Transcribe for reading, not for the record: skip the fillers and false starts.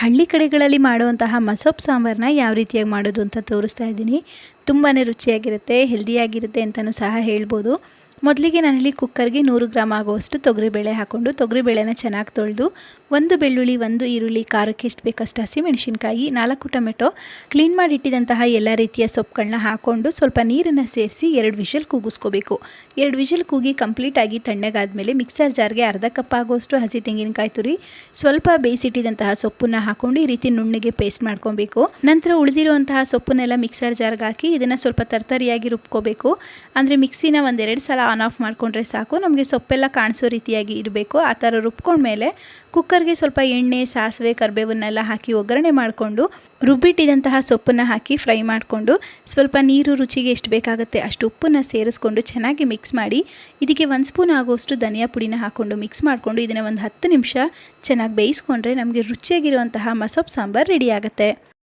ಹಳ್ಳಿ ಕಡೆಗಳಲ್ಲಿ ಮಾಡುವಂತಹ ಮಸೊಪ್ಪು ಸಾಂಬಾರನ್ನ ಯಾವ ರೀತಿಯಾಗಿ ಮಾಡೋದು ಅಂತ ತೋರಿಸ್ತಾ ಇದ್ದೀನಿ. ತುಂಬಾ ರುಚಿಯಾಗಿರುತ್ತೆ, ಹೆಲ್ದಿಯಾಗಿರುತ್ತೆ ಅಂತಲೂ ಸಹ ಹೇಳ್ಬೋದು. ಮೊದಲಿಗೆ ನಾನಿಲ್ಲಿ ಕುಕ್ಕರ್ಗೆ 100 ಗ್ರಾಮ್ ಆಗುವಷ್ಟು ತೊಗರಿಬೇಳೆ ಹಾಕ್ಕೊಂಡು ತೊಗರಿಬೇಳೆನ ಚೆನ್ನಾಗಿ ತೊಳೆದು 1 ಬೆಳ್ಳುಳ್ಳಿ, 1 ಈರುಳ್ಳಿ, ಖಾರಕ್ಕೆ ಎಷ್ಟು ಬೇಕಷ್ಟು ಹಸಿಮೆಣಸಿನ್ಕಾಯಿ, 4 ಟೊಮೆಟೊ, ಕ್ಲೀನ್ ಮಾಡಿ ಇಟ್ಟಿದ್ದಂತಹ ಎಲ್ಲ ರೀತಿಯ ಸೊಪ್ಪುಗಳನ್ನ ಹಾಕ್ಕೊಂಡು ಸ್ವಲ್ಪ ನೀರನ್ನು ಸೇರಿಸಿ 2 ವಿಷಲ್ ಕೂಗಿಸ್ಕೋಬೇಕು. 2 ವಿಷಲ್ ಕೂಗಿ ಕಂಪ್ಲೀಟಾಗಿ ತಣ್ಣಗಾದ್ಮೇಲೆ ಮಿಕ್ಸರ್ ಜಾರ್ಗೆ ಅರ್ಧ ಕಪ್ ಆಗುವಷ್ಟು ಹಸಿ ತೆಂಗಿನಕಾಯಿ ತುರಿ, ಸ್ವಲ್ಪ ಬೇಯಿಸಿಟ್ಟಿದ್ದಂತಹ ಸೊಪ್ಪನ್ನ ಹಾಕ್ಕೊಂಡು ಈ ರೀತಿ ನುಣ್ಣಗೆ ಪೇಸ್ಟ್ ಮಾಡ್ಕೊಬೇಕು. ನಂತರ ಉಳಿದಿರುವಂತಹ ಸೊಪ್ಪನ್ನೆಲ್ಲ ಮಿಕ್ಸರ್ ಜಾರ್ಗೆ ಹಾಕಿ ಇದನ್ನು ಸ್ವಲ್ಪ ತರ್ತರಿಯಾಗಿ ರುಬ್ಕೋಬೇಕು. ಅಂದರೆ ಮಿಕ್ಸಿನ 1-2 ಸಲ ಆನ್ ಆಫ್ ಮಾಡಿಕೊಂಡ್ರೆ ಸಾಕು. ನಮಗೆ ಸೊಪ್ಪೆಲ್ಲ ಕಾಣಿಸೋ ರೀತಿಯಾಗಿ ಇರಬೇಕು. ಆ ಥರ ರುಬ್ಕೊಂಡ್ಮೇಲೆ ಕುಕ್ಕರ್ಗೆ ಸ್ವಲ್ಪ ಎಣ್ಣೆ, ಸಾಸಿವೆ, ಕರಿಬೇವನ್ನೆಲ್ಲ ಹಾಕಿ ಒಗ್ಗರಣೆ ಮಾಡಿಕೊಂಡು ರುಬ್ಬಿಟ್ಟಿದಂತಹ ಸೊಪ್ಪನ್ನು ಹಾಕಿ ಫ್ರೈ ಮಾಡಿಕೊಂಡು ಸ್ವಲ್ಪ ನೀರು ರುಚಿಗೆ ಎಷ್ಟು ಬೇಕಾಗುತ್ತೆ ಅಷ್ಟು ಉಪ್ಪನ್ನು ಸೇರಿಸ್ಕೊಂಡು ಚೆನ್ನಾಗಿ ಮಿಕ್ಸ್ ಮಾಡಿ ಇದಕ್ಕೆ 1 ಸ್ಪೂನ್ ಆಗುವಷ್ಟು ಧನಿಯಾ ಪುಡಿನ ಹಾಕ್ಕೊಂಡು ಮಿಕ್ಸ್ ಮಾಡಿಕೊಂಡು ಇದನ್ನು ಒಂದು 10 ನಿಮಿಷ ಚೆನ್ನಾಗಿ ಬೇಯಿಸ್ಕೊಂಡ್ರೆ ನಮಗೆ ರುಚಿಯಾಗಿರುವಂತಹ ಮಸೊಪ್ಪು ಸಾಂಬಾರು ರೆಡಿ ಆಗುತ್ತೆ.